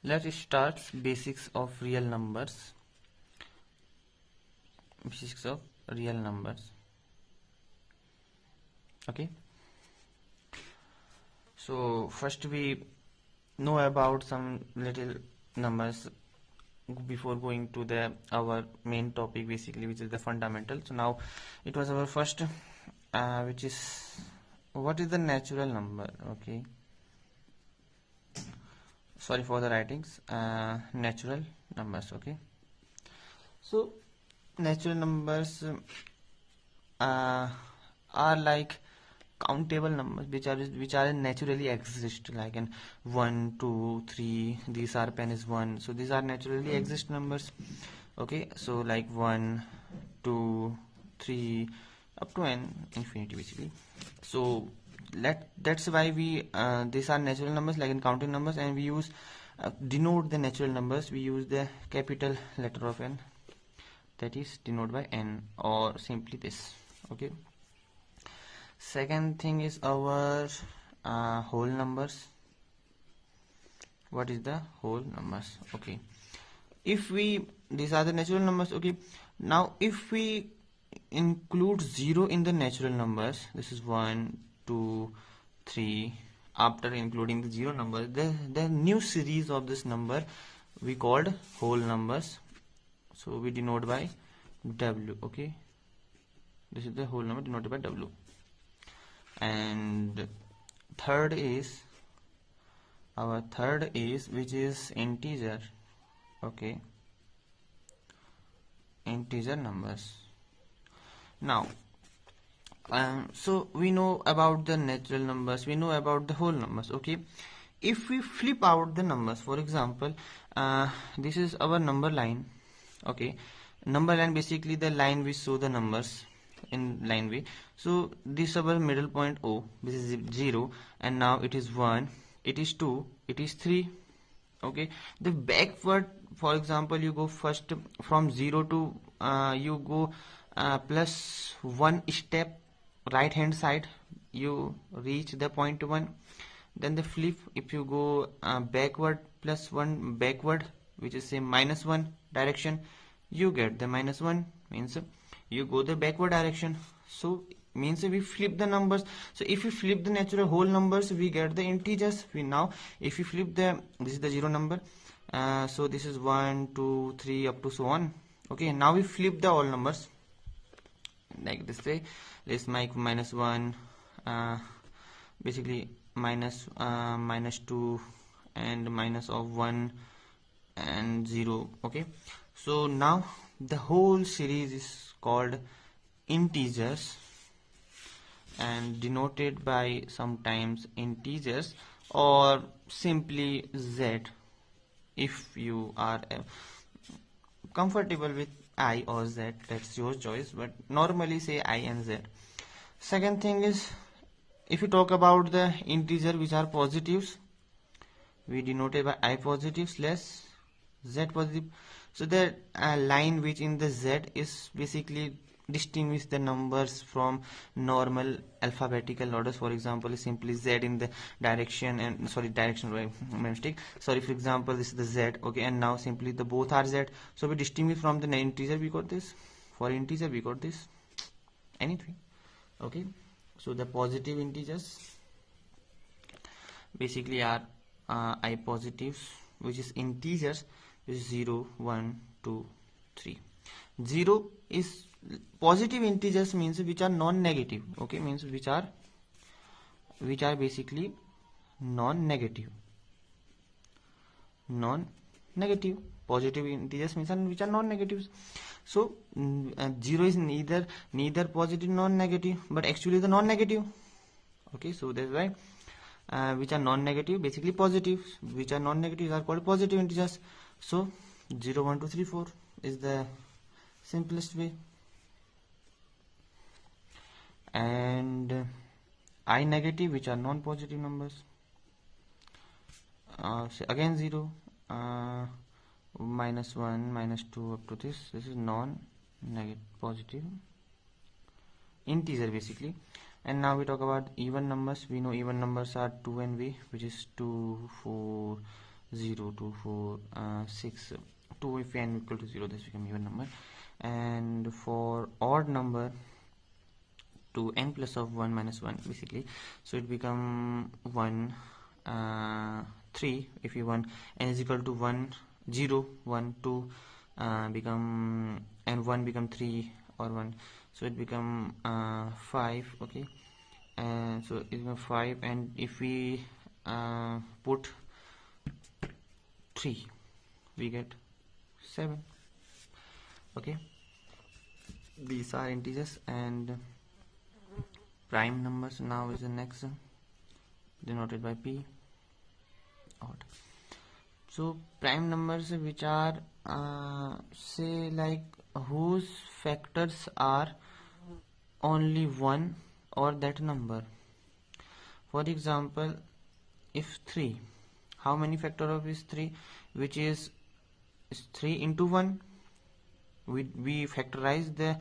Let's start basics of real numbers. Basics of real numbers. Okay. So first we know about some little numbers before going to the our main topic, basically, which is the fundamental. So now it was our first, which is what is the natural number. Okay. Sorry for the writings. Natural numbers. Okay. So natural numbers are like countable numbers which are naturally exist, like in 1 2 3. These are pen is 1, so these are naturally exist numbers. Okay, so like 1 2 3 up to n infinity, basically. So that's why we these are natural numbers, like in counting numbers, and we use denote the natural numbers, we use the capital letter of n, that is denoted by n, or simply this. Okay. Second thing is our whole numbers. What is the whole numbers? Okay, if we, these are the natural numbers. Okay, now if we include 0 in the natural numbers, this is 1 2 3, after including the 0 number, the new series of this number we called whole numbers, so we denote by w. Okay, this is the whole number denoted by w. And third is which is integer. Okay, integer numbers. Now so we know about the natural numbers, we know about the whole numbers. Okay, if we flip out the numbers, for example, this is our number line. Okay, number line, basically the line which show the numbers in line way. So this is our middle point O, this is 0, and now it is 1, it is 2, it is 3. Okay, the backward, for example, you go first from 0 to you go plus 1 step right hand side, you reach the point 1. Then the flip, if you go backward plus 1 backward, which is say minus 1 direction, you get the minus 1, means you go the backward direction. So means we flip the numbers. So if we flip the natural whole numbers, we get the integers. We now if we flip the, this is the 0 number, so this is 1 2 3 up to so on. Okay, now we flip the all numbers like this way. Let's make minus 1, basically minus 2 and minus of 1 and 0. Okay, so now the whole series is called integers and denoted by sometimes integers or simply z, if you are comfortable with I or z, that's your choice, but normally say I and z. Second thing is, if you talk about the integer which are positives, we denoted by I positive slash z positive. So the line which in the z is basically distinguish the numbers from normal alphabetical orders. For example, is simply z in the direction, and sorry, direction, right, my mistake, sorry. For example, this is the z. Okay, and now simply the both are z, so we distinguish from the integer, we got this. For integer we got this, anything. Okay, so the positive integers basically are I positives, which is integers, is 0 1 2 3. 0 is positive integers, means which are non-negative. Okay, means which are basically non-negative. Positive integers means which are non-negatives. So 0 is neither positive nor negative, but actually the non-negative. Okay, so that's why which are non-negative, basically positive, which are non-negative are called positive integers. So 0 1 2 3 4 is the simplest way. And I negative, which are non-positive numbers. So again 0, minus 1 minus 2 up to this is non-negative positive integer, basically. And now we talk about even numbers. We know even numbers are 2 and v, which is 2 4 0, 2, 4, 6, 2. If n equal to 0, this become even number. And for odd number, to n plus of 1 minus 1 basically, so it become 1, 3. If you want n is equal to 1, 0, 1, 2, become, and 1 become 3 or 1, so it become 5. Okay, and so it become 5, and if we put 3, we get 7. Okay, these are integers. And prime numbers now is the next, denoted by p, odd. So prime numbers, which are say like whose factors are only 1 or that number. For example, if 3, how many factor of is 3? Which is 3 into 1. We factorize the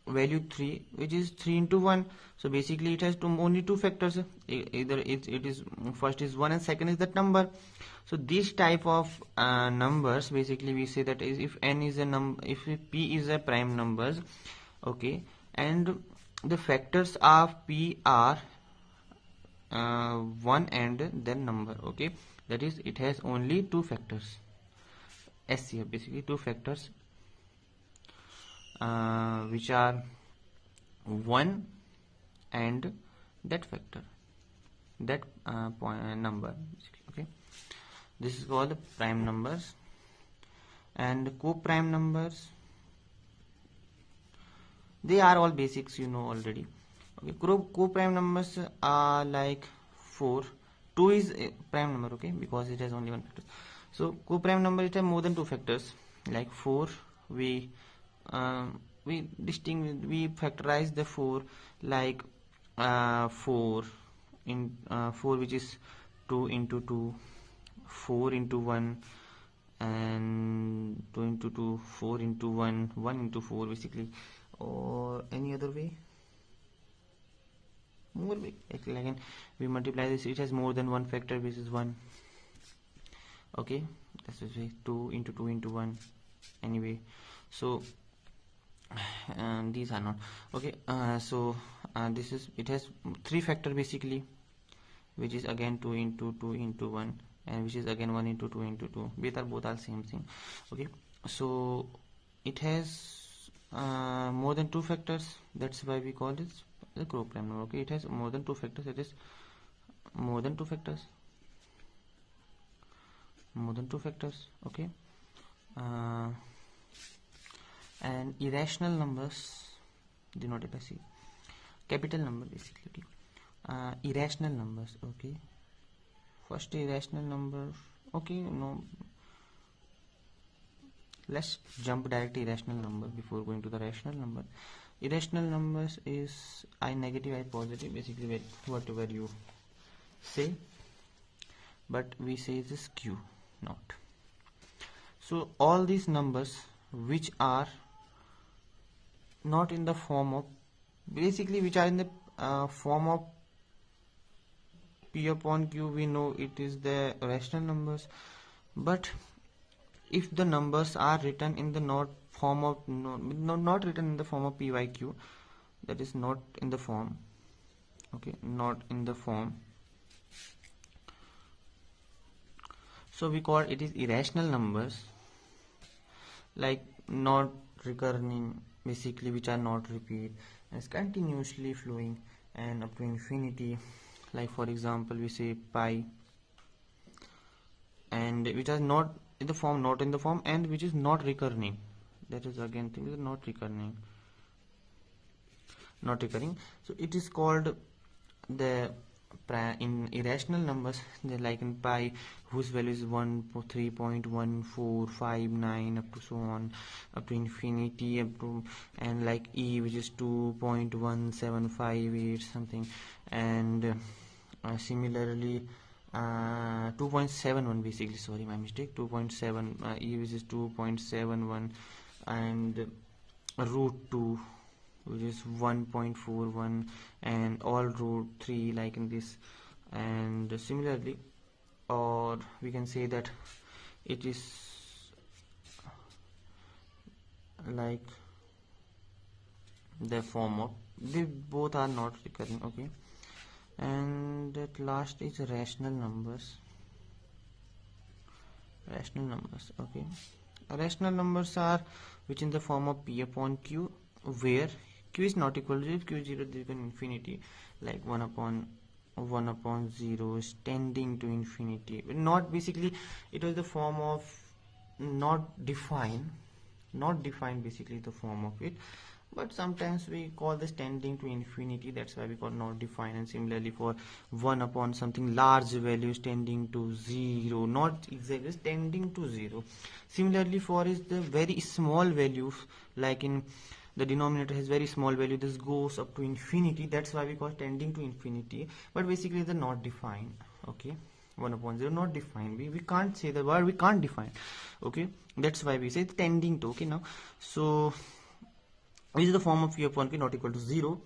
value 3, which is 3 into 1. So basically it has only two factors. Either it is first is 1 and second is that number. So this type of numbers, basically we say that is if n is a number, if p is a prime numbers, okay, and the factors of p are 1 and then number, okay, that is it has only two factors. SCF, basically two factors, which are 1 and that factor, that number basically. Okay, this is called prime numbers. And co-prime numbers, they are all basics you know already. Okay, co-prime numbers are like 4. 2 is a prime number, okay, because it has only one factor. So co-prime number, it has more than two factors. Like 4, we factorize the 4 like 4 in 4, which is 2 into 2, 4 into 1, and 2 into 2, 4 into 1, 1 into 4 basically, or any other way, more way. Again we multiply this, it has more than one factor, which is 1. Okay, that's way 2 into 2 into 1 anyway. So these are not okay. So this is, it has 3 factor basically, which is again 2 into 2 into 1, and which is again 1 into 2 into 2. Both are same thing. Okay, so it has more than 2 factors, that's why we call this the co-prime number. Okay, it has more than 2 factors, it is more than 2 factors, more than 2 factors. Okay, and irrational numbers denoted by C, capital number basically. Okay, irrational numbers. Okay, first irrational number. Okay, no, let's jump directly irrational number before going to the rational number. Irrational numbers is I negative, I positive, basically whatever you say, but we say this Q not. So all these numbers which are not in the form of, basically which are in the form of P upon Q, we know it is the rational numbers. But if the numbers are written in the not form of not written in the form of P by Q, that is not in the form, okay, not in the form, so we call it is irrational numbers, like not recurring, basically which are not repeat, is continuously flowing and up to infinity. Like for example we say pi, and which are not in the form, and which is not recurring, that is again thing is not recurring, so it is called the in irrational numbers. They like in pi, whose value is 3.1459 up to so on, up to infinity, up to, and like e, which is 2.1758 something, and similarly 2.71 basically, sorry, my mistake, 2.7 e, which is 2.71, and root 2, which is 1.41, and all root 3 like in this. And similarly or we can say that it is like the form of, they both are not recurring. Okay, and at last is rational numbers. Okay, rational numbers are which in the form of p upon q, where q is not equal to, if q is 0 there is infinity, like 1 upon 0 is tending to infinity. Not basically, it was the form of not defined, basically the form of it, but sometimes we call this tending to infinity, that's why we call not defined. And similarly for 1 upon something large values tending to 0, not exactly, tending to 0. Similarly for is the very small values, like in the denominator has very small value, this goes up to infinity, that's why we call tending to infinity, but basically they're not defined. Okay, 1 upon 0 not defined, we can't say the word, we can't define. Okay, that's why we say tending to. Okay, now so which is the form of p upon q not equal to 0.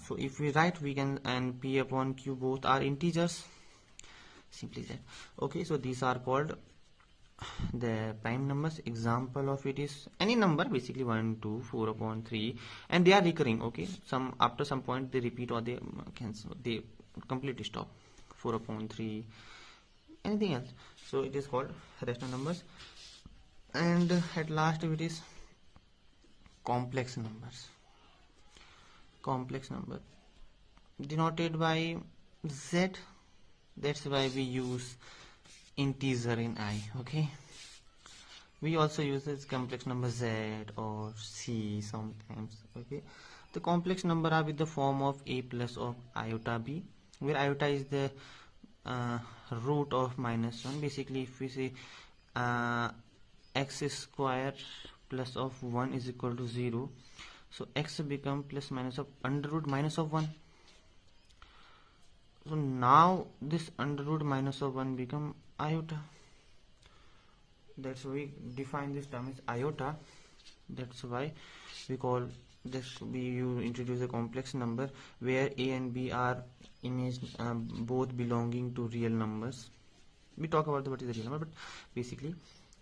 So if we write, we can, and p upon q both are integers, simply that. Okay, so these are called the prime numbers. Example of it is any number, basically 1, 2, 4 upon 3, and they are recurring. Okay, some after some point they repeat or they cancel, they completely stop. 4 upon 3, anything else, so it is called rational numbers. And at last it is complex numbers. Complex number denoted by z, that's why we use integer in I. Okay, we also use this complex number z or c sometimes. Okay, the complex number are with the form of a plus of iota b, where iota is the root of -1. Basically if we say x square plus of 1 is equal to 0, so x become plus minus of under root minus of 1. So now this under root minus of 1 become iota, that's why we define this term as iota. That's why we call this, you introduce a complex number where a and b are image both belonging to real numbers. We talk about what is the real number, but basically,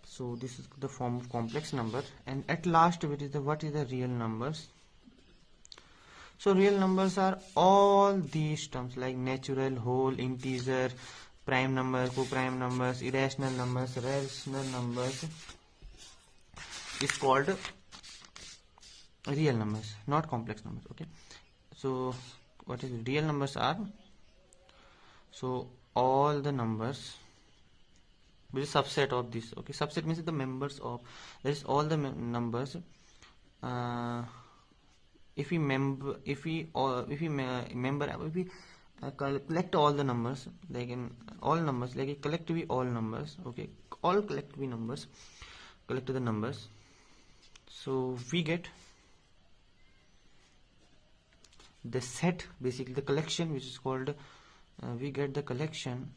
so this is the form of complex number. And at last, which is the what is the real numbers. So real numbers are all these terms like natural, whole, integer, prime number, co-prime numbers, irrational numbers, rational numbers is called real numbers, not complex numbers. Okay, so what is real numbers are, so all the numbers which is subset of this. Okay, subset means the members of, that is all the numbers. If we collect all the numbers, like in all numbers, like collectively all numbers. Okay, all collectively numbers, collect the numbers, so we get the set, basically the collection, which is called we get the collection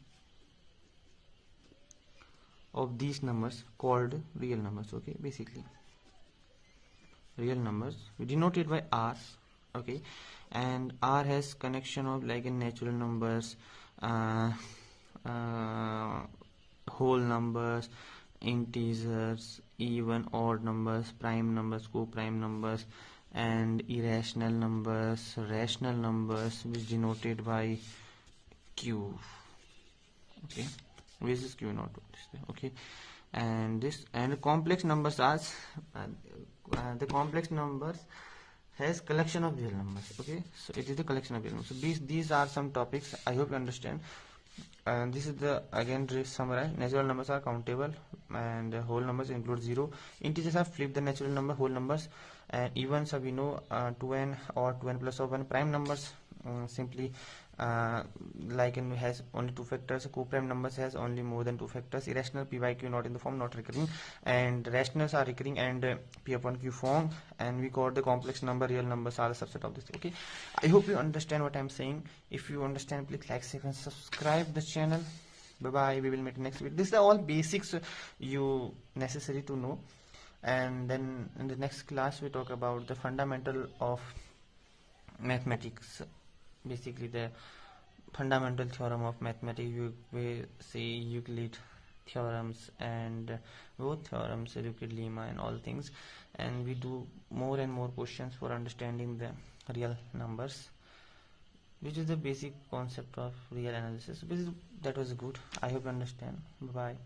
of these numbers called real numbers. Okay, basically real numbers we denote it by r. Okay, and r has connection of like in natural numbers, whole numbers, integers, even, odd numbers, prime numbers, co-prime numbers, and irrational numbers, rational numbers, which denoted by q. Okay, which is q not this. Okay, and this and complex numbers are the complex numbers has collection of real numbers. Okay, so it is the collection of real numbers. So these are some topics, I hope you understand. And this is the again summarize. Natural numbers are countable, and whole numbers include 0. Integers are flip the natural number, whole numbers, and evens we know 2n or 2n plus of 1. Prime numbers simply like in has only 2 factors. Co-prime numbers has only more than 2 factors. Irrational p by q not in the form, not recurring, and rationals are recurring and p upon q form. And we got the complex number, real numbers are the subset of this. Okay, I hope you understand what I'm saying. If you understand, please like, share and subscribe the channel. Bye bye, we will meet next week. These are all basics you necessary to know, and then in the next class we talk about the fundamental of mathematics, basically the fundamental theorem of mathematics. We say Euclid theorems and both theorems, Euclid lemma and all things, and we do more and more questions for understanding the real numbers, which is the basic concept of real analysis. That was good. I hope you understand. Bye.